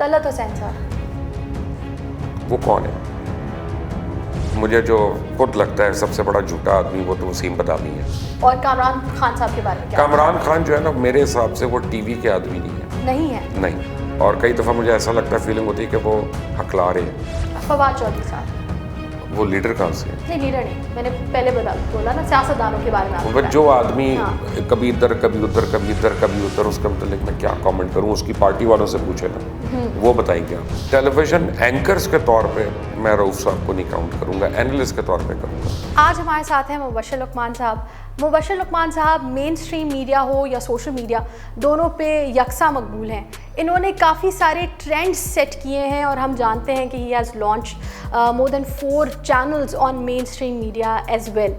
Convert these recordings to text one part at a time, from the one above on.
तलत हुसैन साहब वो कौन है? मुझे जो खुद लगता है सबसे बड़ा झूठा आदमी वो तो वसीम बदामी है। और कामरान खान साहब के बारे में क्या? कामरान खान जो है ना, मेरे हिसाब से वो टीवी के आदमी नहीं है। नहीं है? नहीं। और कई दफ़ा मुझे ऐसा लगता है, फीलिंग होती है कि वो हकला रहे हैं। फवाद चौधरी साहब वो लीडर कहाँ से है? नहीं, लीडर नहीं, मैंने पहले बोला ना सियासतदानों के बारे में आपको वो जो आदमी हाँ। कभी इधर कभी उधर कभी इधर कभी उधर, उसका मतलब मैं क्या कमेंट करूं? उसकी पार्टी वालों से पूछे ना, वो बताएंगे। टेलीविजन एंकर्स के तौर पे मैं रऊफ साहब को नहीं काउंट करूंगा, एनालिस्ट के तौर पे करूंगा। आज हमारे साथ हैं मुबश्शिर लुकमान साहब। मुबश्शिर लुकमान साहब मेन स्ट्रीम मीडिया हो या सोशल मीडिया, दोनों पे यकसा मकबूल हैं। इन्होंने काफ़ी सारे ट्रेंड्स सेट किए हैं और हम जानते हैं कि he has launched more than 4 channels on main stream media as well.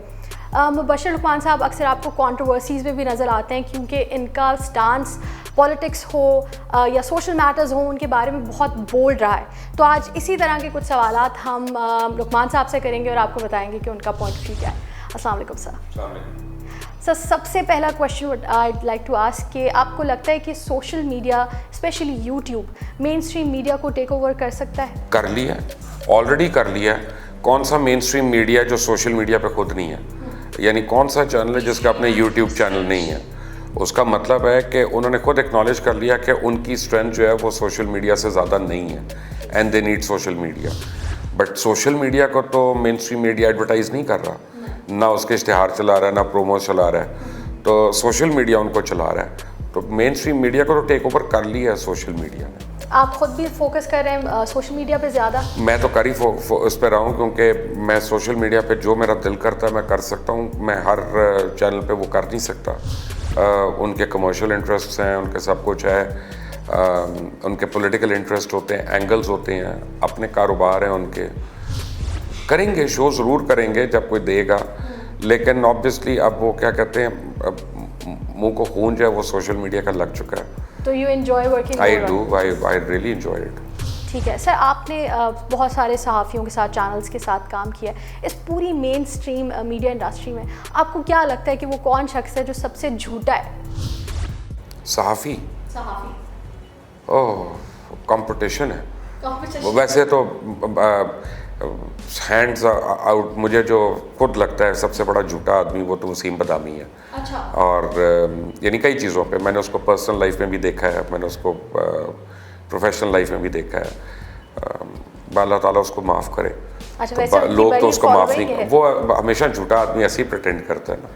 Mubashshir Luqman Sahab अक्सर आपको कंट्रोवर्सीज़ में भी नज़र आते हैं क्योंकि इनका स्टांस पॉलिटिक्स हो या सोशल मैटर्स हो, उनके बारे में बहुत बोल्ड रहा है। तो आज इसी तरह के कुछ सवालात हम लुकमान साहब से करेंगे और आपको बताएंगे कि उनका पॉइंट ऑफ व्यू क्या है। अस्सलाम वालेकुम सर। सर, सबसे पहला question I like to ask कि आपको लगता है कि social media specially YouTube main stream media को टेक ओवर कर सकता है? कर लिया, ऑलरेडी कर लिया। कौन सा मेन स्ट्रीम मीडिया जो सोशल मीडिया पे खुद नहीं है? यानी कौन सा चैनल है जिसका अपने यूट्यूब चैनल नहीं है? उसका मतलब है कि उन्होंने खुद एक्नॉलेज कर लिया कि उनकी स्ट्रेंथ जो है वो सोशल मीडिया से ज़्यादा नहीं है, and they need social media. But social media को तो मेन स्ट्रीम मीडिया एडवर्टाइज़ नहीं कर रहा, ना उसके इश्तिहार चला रहा है, ना प्रोमो चला रहा है, तो सोशल मीडिया उनको चला रहा है। तो मेन स्ट्रीम मीडिया को तो टेक ओवर कर लिया है सोशल मीडिया ने। आप खुद भी फोकस कर रहे हैं सोशल मीडिया पे ज़्यादा? मैं तो कर ही उस पर रहा हूँ, क्योंकि मैं सोशल मीडिया पे जो मेरा दिल करता है मैं कर सकता हूँ। मैं हर चैनल पे वो कर नहीं सकता। उनके कमर्शियल इंटरेस्ट्स हैं, उनके सब कुछ है, उनके पॉलिटिकल इंटरेस्ट होते हैं, एंगल्स होते हैं, अपने कारोबार हैं उनके। करेंगे शो ज़रूर करेंगे जब कोई देगा, लेकिन ऑब्वियसली अब वो क्या कहते हैं, मुंह को खून जो है वो सोशल मीडिया का लग चुका है। तो you enjoy working? I really enjoy it. ठीक है सर, आपने बहुत सारे सहाफ़ियों के साथ, चैनल्स के साथ काम किया है। इस पूरी मेन स्ट्रीम मीडिया इंडस्ट्री में आपको क्या लगता है कि वो कौन शख्स है जो सबसे झूठा है? सहाफ़ी? ओह, कंपटीशन है। वैसे तो हैंड्स आउट, मुझे जो खुद लगता है सबसे बड़ा झूठा आदमी वो तो वसीम बदामी है। अच्छा। और यानी कई चीज़ों पे मैंने उसको पर्सनल लाइफ में भी देखा है, मैंने उसको प्रोफेशनल लाइफ में भी देखा है। अल्लाह ताला उसको माफ़ करे। अच्छा, तो लोग तो उसको माफ़ नहीं, वो हमेशा झूठा आदमी ऐसे ही प्रिटेंड करता है ना।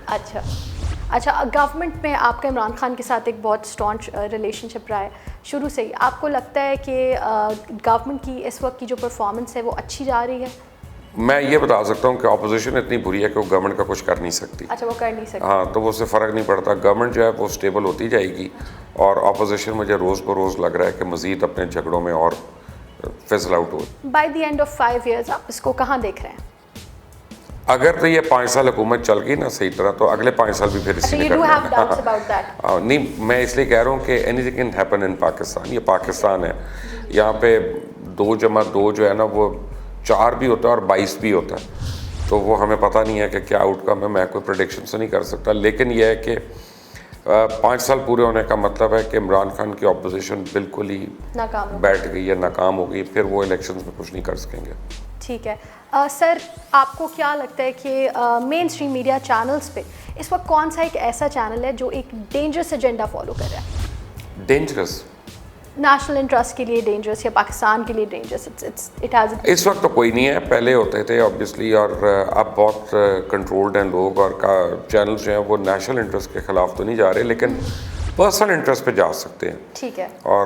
अच्छा, गवर्नमेंट में आपका इमरान खान के साथ एक बहुत स्टॉन्च रिलेशनशिप रहा है शुरू से ही। आपको लगता है कि गवर्नमेंट की इस वक्त की जो परफॉर्मेंस है वो अच्छी जा रही है? मैं ये बता सकता हूँ कि अपोजिशन इतनी बुरी है कि वो गवर्नमेंट का कुछ कर नहीं सकती। अच्छा, वो कर नहीं सकती। हाँ, तो वो उससे फ़र्क नहीं पड़ता। गवर्नमेंट जो है वो स्टेबल होती जाएगी, और अपोजिशन मुझे रोज़ बरोज़ लग रहा है कि मज़ीद अपने झगड़ों में और फिसल आउट हो। By the end of 5 years आप इसको कहाँ देख रहे हैं? अगर तो ये 5 साल हुकूमत चल गई ना सही तरह, तो अगले 5 साल भी फिर इसी में करना है। नहीं, मैं इसलिए कह रहा हूँ कि anything can happen in Pakistan. ये पाकिस्तान है, यहाँ पे 2 + 2 जो है ना वो 4 भी होता है और 22 भी होता है। तो वो हमें पता नहीं है कि क्या आउटकम है, मैं कोई प्रेडिक्शन से नहीं कर सकता। लेकिन यह है कि 5 साल पूरे होने का मतलब है कि इमरान खान की अपोजिशन बिल्कुल ही बैठ गई है, नाकाम हो गई, फिर वो इलेक्शंस में कुछ नहीं कर सकेंगे। ठीक है सर, आपको क्या लगता है कि मेन स्ट्रीम मीडिया चैनल्स पे इस वक्त कौन सा एक ऐसा चैनल है जो एक डेंजरस एजेंडा फॉलो कर रहा है? डेंजरस? नेशनल इंटरेस्ट के लिए डेंजरस या पाकिस्तान के लिए डेंजरस? इट हैज़ इस वक्त तो कोई नहीं है, पहले होते थे ऑब्वियसली, और अब बहुत कंट्रोल्ड हैं लोग, और चैनल्स जो हैं वो नेशनल इंटरेस्ट के ख़िलाफ़ तो नहीं जा रहे, लेकिन पर्सनल इंटरेस्ट पे जा सकते हैं। ठीक है। और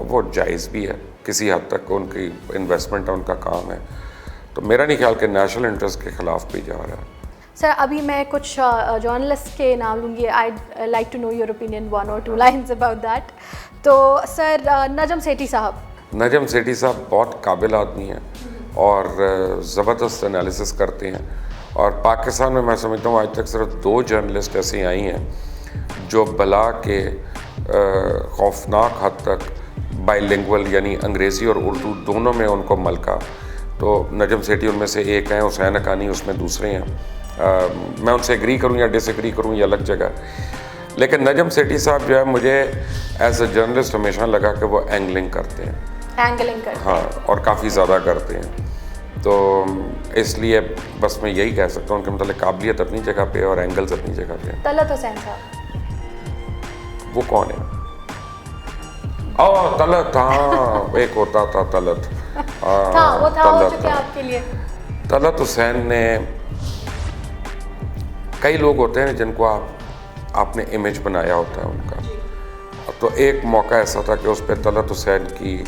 वो जायज़ भी है किसी हद तक, उनकी इन्वेस्टमेंट है, उनका काम है। तो मेरा नहीं ख्याल कि नेशनल इंटरेस्ट के ख़िलाफ़ भी जा रहा है। सर, अभी मैं कुछ जर्नलिस्ट के नाम लूँगी। I like to know your opinion, 1 or 2 lines about that. तो सर, नजम सेठी साहब। नजम सेठी साहब बहुत काबिल आदमी हैं और ज़बरदस्त एनालिसिस करते हैं, और पाकिस्तान में मैं समझता हूँ आज तक सिर्फ 2 जर्नलिस्ट ऐसे आई हैं जो बला के खौफनाक हद तक बाइलिंगुअल, यानी अंग्रेज़ी और उर्दू दोनों में उनको मलका। तो नजम सेठी उनमें से एक हैं, हुसैन हक़ानी उसमें दूसरे हैं। मैं उनसे एग्री करूँ या डिसएग्री करूँ ये अलग जगह, लेकिन नजम सेठी साहब जो है मुझे एज अ जर्नलिस्ट हमेशा लगा कि वो एंगलिंग करते हैं। हैंडलिंग करते हैं। हाँ, और काफ़ी ज़्यादा करते हैं। तो इसलिए बस मैं यही कह सकता हूँ उनके मतलब काबिलियत अपनी जगह पे और एंगल्स अपनी जगह पे हैं। तलत हुसैन साहब वो कौन है? ओह तलत, हाँ एक होता था तलत। था, वो था, हो चुके आपके लिए। तलत हुसैन ने, कई लोग होते हैं जिनको आपने इमेज बनाया होता है उनका, तो एक मौका ऐसा था कि उस पर तलत हुसैन की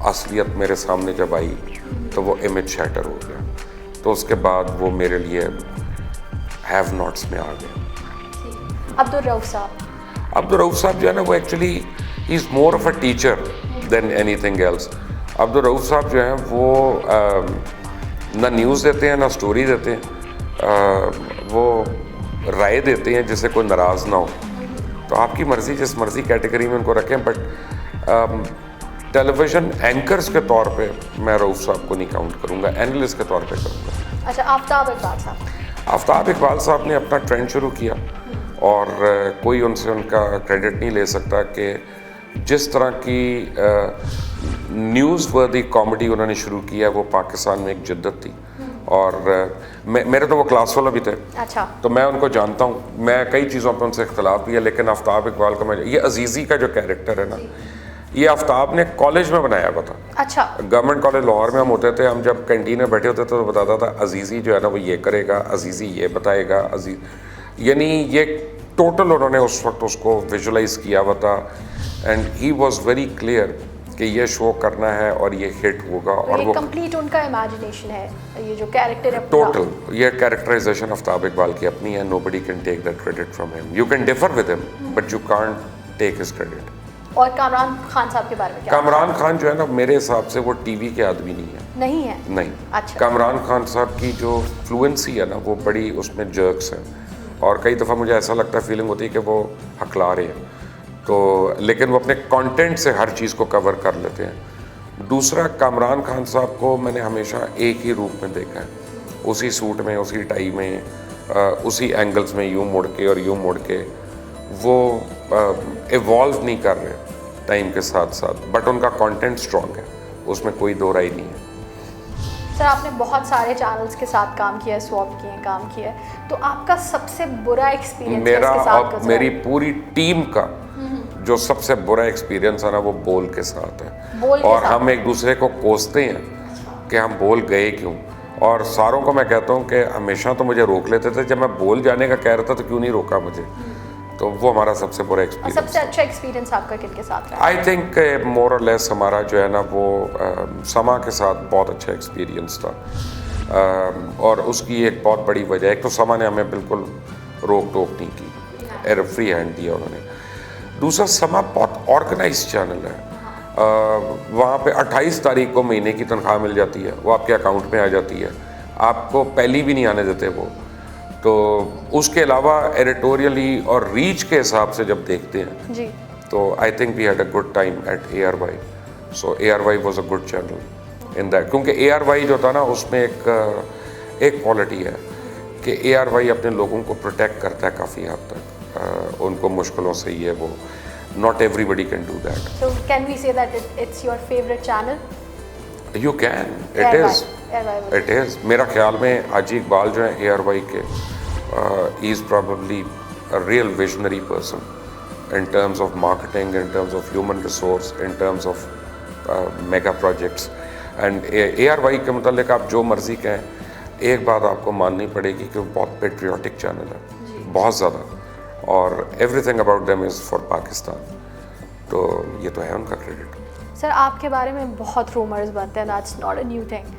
असलियत मेरे सामने जब आई तो वो इमेज शैटर हो गया। तो उसके बाद वो मेरे लिए हैव नॉट्स में आ गए। अब्दुल रऊफ साहब, अब्दुल रऊफ साहब जो है ना वो actually he is more of a teacher than anything else. Abdul Rauf साहब जो हैं वो ना न्यूज़ देते हैं ना स्टोरी देते हैं, वो राय देते हैं जिससे कोई नाराज़ ना हो। तो आपकी मर्ज़ी, जिस मर्ज़ी कैटेगरी में उनको रखें, बट टेलीविज़न एंकर्स के तौर पे मैं रऊफ साहब को नहीं काउंट करूँगा, एनालिस्ट के तौर पे करूँगा। अच्छा, आफ्ताब इकबाल साहब। आफ्ताब इकबाल साहब ने अपना ट्रेंड शुरू किया और कोई उनसे उनका क्रेडिट नहीं ले सकता कि जिस तरह की न्यूज़ वर्दी कॉमेडी उन्होंने शुरू किया वो पाकिस्तान में एक जिद्दत थी। और मेरे तो वो क्लास वाला भी थे। अच्छा। तो मैं उनको जानता हूँ, मैं कई चीज़ों पर उनसे इख्तलाफ भी है, लेकिन आफ्ताब इकबाल का मैं, ये अजीज़ी का जो कैरेक्टर है ना, ये आफ्ताब ने कॉलेज में बनाया हुआ था। अच्छा। गवर्नमेंट कॉलेज लाहौर में हम होते थे, हम जब कैंटीन में बैठे होते थे तो बताता था अजीज़ी जो है ना वो ये करेगा, अजीज़ी ये बताएगा, यानी ये टोटल उन्होंने उस वक्त उसको विजुलाइज किया हुआ था। And he was very clear कि ये शो करना है और ये हिट होगा। और वो कंप्लीट उनका इमेजिनेशन है, ये जो कैरेक्टर है टोटल, ये कैरेक्टराइजेशन आफ्ताब इकबाल की अपनी है। Nobody can take that credit from him. You can differ with him but you can't take his credit. और कामरान खान साहब के बारे में क्या? कामरान खान जो है ना, मेरे हिसाब से वो टीवी के आदमी नहीं है। नहीं है? नहीं। अच्छा। कामरान खान साहब की जो फ्लुएंसी है ना वो बड़ी, उसमें जर्क्स हैं और कई दफ़ा मुझे ऐसा लगता है, फीलिंग होती है कि वो हकला रहे हैं। तो लेकिन वो अपने कंटेंट से हर चीज़ को कवर कर लेते हैं। दूसरा, कामरान खान साहब को मैंने हमेशा एक ही रूप में देखा है, उसी सूट में, उसी टाई में, उसी एंगल्स में, यूँ मुड़ के और यूँ मुड़ के। वो इवॉल्व नहीं कर रहे टाइम के साथ साथ, बट उनका कंटेंट स्ट्रॉन्ग है, उसमें कोई दो राय नहीं है। सर, आपने बहुत सारे चैनल्स के साथ काम किया है, स्वैप किए हैं, काम किया है, तो आपका सबसे बुरा एक्सपीरियंस मेरा और मेरी पूरी टीम का जो सबसे बुरा एक्सपीरियंस है ना वो बोल के साथ है। और हम एक दूसरे को कोसते हैं कि हम बोल गए क्यों। और सारों को मैं कहता हूँ कि हमेशा तो मुझे रोक लेते थे, जब मैं बोल जाने का कह रहा था तो क्यों नहीं रोका मुझे। तो वो हमारा सबसे बुरा एक्सपीरियंस। सबसे अच्छा एक्सपीरियंस आपका किनके साथ रहा? आई थिंक मोर और लेस हमारा जो है ना वो समा के साथ बहुत अच्छा एक्सपीरियंस था। और उसकी एक बहुत बड़ी वजह, एक तो समा ने हमें बिल्कुल रोक टोक नहीं की, फ्री हैंड दिया उन्होंने। दूसरा, समा बहुत ऑर्गेनाइज चैनल है। वहाँ पे 28 तारीख को महीने की तनख्वाह मिल जाती है, वो आपके अकाउंट में आ जाती है, आपको पहली भी नहीं आने देते वो। तो उसके अलावा एडिटोरियली और रीच के हिसाब से जब देखते हैं जी, तो I think we had a good time at ARY। So ARY was a good channel in that, क्योंकि ARY जो था ना उसमें एक क्वालिटी है कि ARY अपने लोगों को प्रोटेक्ट करता है काफ़ी हद तक, उनको मुश्किलों से ये वो, not everybody can do that. So can we say that it's your favourite channel? You can, it is. मेरा ख्याल में हाजी इकबाल जो है ARY के, he is probably a real visionary person in terms of marketing, in terms of human resource, in terms of mega projects. And ARY के मतलब आप जो मर्ज़ी कहें, एक बात आपको माननी पड़ेगी कि वो बहुत पेट्रियाटिक चैनल है, बहुत ज़्यादा, और everything about them is for Pakistan. तो ये तो है उनका क्रेडिट। सर, आपके बारे में बहुत रूमर्स बनते हैं, that's not a new thing.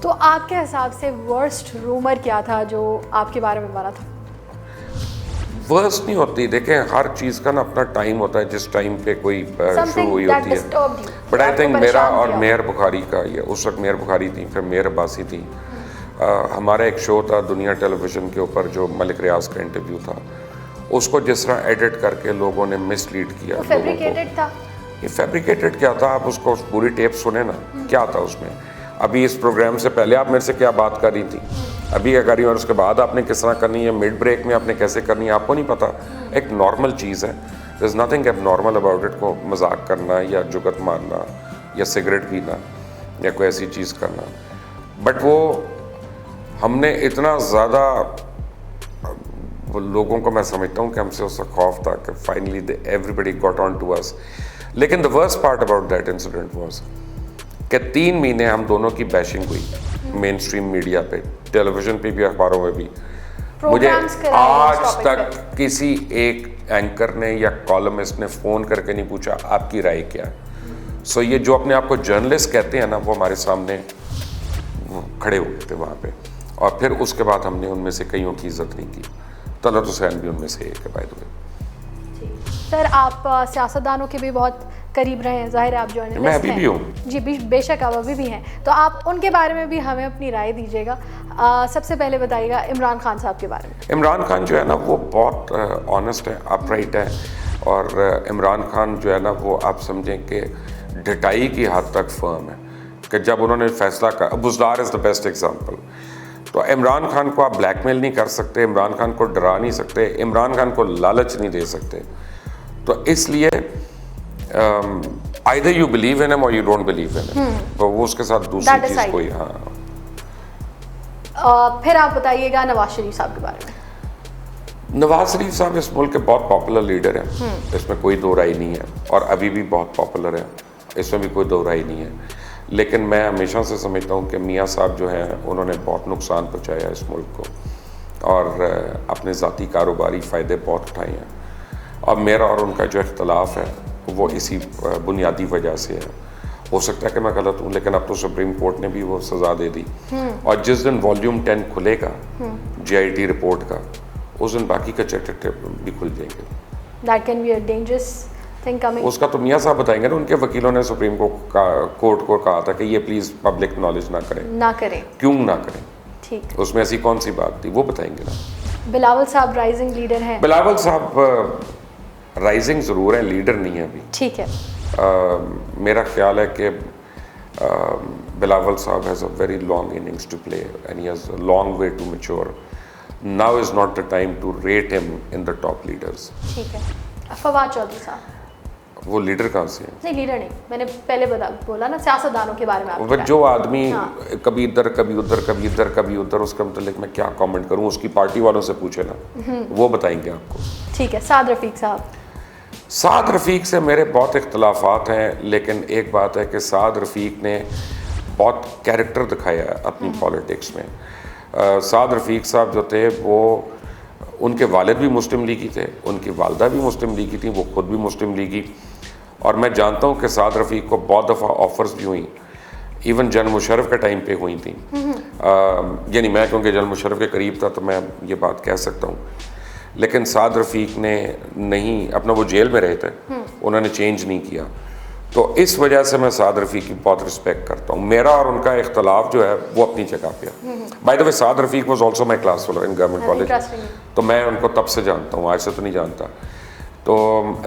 तो आपके हिसाब से वर्स्ट रूमर क्या था जो आपके बारे में बना था? वर्स्ट नहीं होती, देखें हर चीज़ का ना अपना टाइम होता है, जिस टाइम पे कोई शुरू हुई होती है। बट आई थिंक मेरा और मेहर बुखारी का, ये उस वक्त मेहर बुखारी थी, फिर मेहर अब्बासी थी। हमारा एक शो था दुनिया टेलीविज़न के ऊपर जो मलिक रियाज का इंटरव्यू था, उसको जिस तरह एडिट करके लोगों ने मिसलीड किया लोगों को। फैब्रिकेटेड था। ये फैब्रिकेटेड क्या था, आप उसको पूरी टेप सुने ना, क्या था उसमें। अभी इस प्रोग्राम से पहले आप मेरे से क्या बात कर रही थी, अभी क्या कर रही है, और उसके बाद आपने किस तरह करनी है, मिड ब्रेक में आपने कैसे करनी है, आपको नहीं पता। एक नॉर्मल चीज़ है, there is nothing abnormal about it को मजाक करना या जुगत मारना या सिगरेट पीना या कोई ऐसी चीज़ करना, बट वो हमने इतना ज़्यादा लोगों को, मैं समझता हूँ कि हमसे उसका खौफ था कि finally everybody got on to us. लेकिन the worst part about that incident was कि 3 महीने हम दोनों की बैशिंग हुई मेन स्ट्रीम मीडिया पे, टेलीविज़न पे भी, अखबारों में भी। मुझे आज तक किसी एक एंकर ने या कॉलमिस्ट ने फ़ोन करके नहीं पूछा आपकी राय क्या है। सो ये जो अपने आप को जर्नलिस्ट कहते हैं ना, वो हमारे सामने खड़े हो गए थे वहाँ पे, और फिर उसके बाद हमने उनमें से कईयों की इज्जत नहीं की। तलत हुसैन भी उनमें से एक है, बाय द वे। सर, आप सियासतदानों के भी बहुत करीब रहे हैं, जाहिर है आप जर्नलिस्ट हैं। मैं अभी भी हूँ जी, बेशक आप अभी भी हैं, तो आप उनके बारे में भी हमें अपनी राय दीजिएगा। सबसे पहले बताइएगा इमरान खान साहब के बारे में। इमरान खान जो है ना वो बहुत ऑनेस्ट है, अपराइट है, और इमरान खान जो है ना वो आप समझें कि ढटाई की हद तक फर्म है कि जब उन्होंने फैसला कर, Buzdar is the best example. तो इमरान खान को आप ब्लैकमेल नहीं कर सकते, इमरान खान को डरा नहीं सकते, इमरान खान को लालच नहीं दे सकते। तो इसलिए either you believe in him or you don't believe in him। तो वो उसके साथ दूसरी चीज़ कोई, हाँ। फिर आप बताइएगा नवाज शरीफ साहब के बारे में। नवाज शरीफ साहब इस मुल्क के बहुत पॉपुलर लीडर हैं, इसमें कोई दो राय नहीं है, और अभी भी बहुत पॉपुलर है, इसमें भी कोई दो राय नहीं है। लेकिन मैं हमेशा से समझता हूँ कि मियाँ साहब जो हैं उन्होंने बहुत नुकसान पहुँचाया इस मुल्क को, और अपने ज़ाती कारोबारी फ़ायदे बहुत उठाए हैं। और मेरा और उनका जो इख्तलाफ है वो इसी बुनियादी वजह से है। हो सकता है कि मैं गलत हूँ, लेकिन अब तो सुप्रीम कोर्ट ने भी वो सज़ा दे दी, और जिस दिन वॉल्यूम 10 खुलेगा GIT रिपोर्ट का, उस दिन बाकी का चैप्टर भी खुल जाएंगे। That can be a dangerous thing coming। उसका तो मियाँ साहब बताएंगे ना, उनके वकीलों ने सुप्रीम कोर्ट को कहा था कि ये प्लीज़ पब्लिक नॉलेज ना करें। क्यों ना करें? ठीक, उसमें ऐसी कौन सी बात थी, वो बताएंगे ना। बिलावल साहब राइजिंग लीडर हैं। बिलावल साहब राइजिंग ज़रूर है, लीडर नहीं है अभी। ठीक है। मेरा ख्याल है कि बिलावल साहब has a very long innings to play and he has a long way to mature. Now is not the time to rate him in the top leaders. ठीक है। फवाद चौधरी साहब, वो लीडर कहाँ से हैं? नहीं, लीडर नहीं, मैंने पहले बोला ना सियासतदानों के बारे में। वो जो आदमी कभी इधर कभी उधर, कभी इधर कभी उधर, उसका मतलब मैं क्या कमेंट करूँ, उसकी पार्टी वालों से पूछे ना, वो बताएंगे आपको। ठीक है। साद रफ़ीक साहब। साद रफ़ीक से मेरे बहुत इख्तलाफात हैं, लेकिन एक बात है कि साद रफ़ीक ने बहुत कैरेक्टर दिखाया है अपनी पॉलिटिक्स में। साद रफ़ीक साहब जो थे वो, उनके वालिद भी मुस्लिम लीगी थे, उनकी वालदा भी मुस्लिम लीगी थी, वो खुद भी मुस्लिम लीगी, और मैं जानता हूँ कि साद रफ़ीक को बहुत दफ़ा ऑफ़र्स भी हुई, इवन जनरल मुशर्रफ के टाइम पे हुई थी। यानी मैं क्योंकि जनरल मुशर्रफ के करीब था तो मैं ये बात कह सकता हूँ, लेकिन साद रफ़ीक ने नहीं, अपना वो जेल में रहे थे, उन्होंने चेंज नहीं किया। तो इस वजह से मैं साद रफ़ीक की बहुत रिस्पेक्ट करता हूँ। मेरा और उनका इख्तलाफ जो है वो अपनी जगह पे है। By the way, Saad Rafiq was also my class fellow in government college, तो मैं उनको तब से जानता हूँ, आज से तो नहीं जानता। तो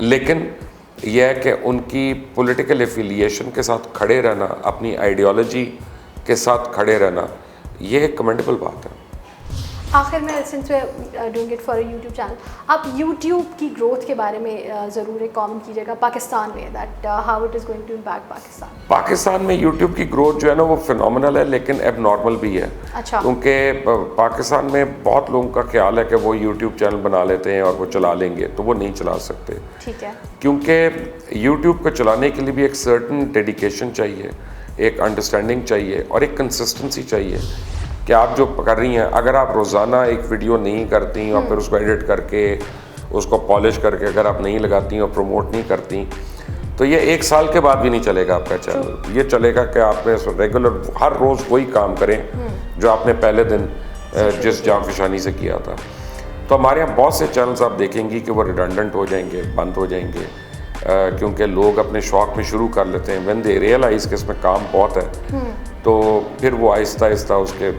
लेकिन यह है कि उनकी पॉलिटिकल एफिलिएशन के साथ खड़े रहना, अपनी आइडियोलॉजी के साथ खड़े रहना, ये एक कमेंडेबल बात है। आखिर में, since we are doing it for a YouTube channel, आप यूट्यूब की ग्रोथ के बारे में ज़रूर एक कमेंट कीजिएगा पाकिस्तान में, that how it is going to impact Pakistan. Pakistan में यूट्यूब की ग्रोथ जो है ना वो फिनोमिनल है, लेकिन एबनॉर्मल भी है। अच्छा। क्योंकि पाकिस्तान में बहुत लोगों का ख्याल है कि वो यूट्यूब चैनल बना लेते हैं और वो चला लेंगे, तो वो नहीं चला सकते। ठीक है। क्योंकि यूट्यूब को चलाने के लिए भी एक सर्टन डेडिकेशन चाहिए, एक अंडरस्टैंडिंग चाहिए और एक कंसिस्टेंसी चाहिए कि आप जो कर रही हैं, अगर आप रोज़ाना एक वीडियो नहीं करती और फिर उसको एडिट करके, उसको पॉलिश करके अगर आप नहीं लगाती और प्रमोट नहीं करती, तो ये 1 साल के बाद भी नहीं चलेगा आपका चैनल। ये चलेगा कि आपने रेगुलर हर रोज़ वही काम करें जो आपने पहले दिन जिस जांफशानी से किया था। तो हमारे यहाँ बहुत से चैनल्स आप देखेंगी कि वो रिडंडेंट हो जाएंगे, बंद हो जाएंगे, क्योंकि लोग अपने शौक़ में शुरू कर लेते हैं। व्हेन दे रियलाइज़ कि इसमें काम बहुत है, तो फिर वो आहिस्ता आहिस्ता उसके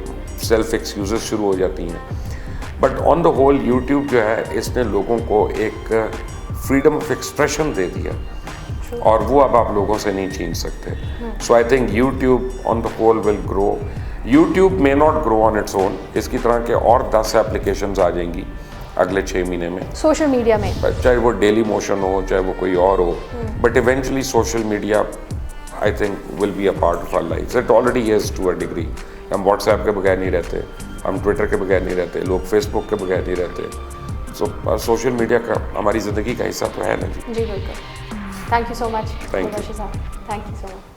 सेल्फ एक्सक्यूज़ेस शुरू हो जाती हैं। But on the whole YouTube जो है, इसने लोगों को एक फ्रीडम ऑफ एक्सप्रेशन दे दिया, और वो अब आप लोगों से नहीं छीन सकते। So I think YouTube on the whole will grow. YouTube may not grow on its own, इसकी तरह के और 10 एप्लीकेशंस आ जाएंगी अगले 6 महीने में सोशल मीडिया में, चाहे वो डेली मोशन हो, चाहे वो कोई और हो, but eventually social media I think will be a part of our life. It already is to a degree. हम व्हाट्सएप के बगैर नहीं रहते, हम ट्विटर के बगैर नहीं रहते, लोग फेसबुक के बगैर नहीं रहते. सो सोशल मीडिया का हमारी ज़िंदगी का हिस्सा तो है ना जी. जी बिल्कुल. Thank you so much. Thank you. Thank you so much.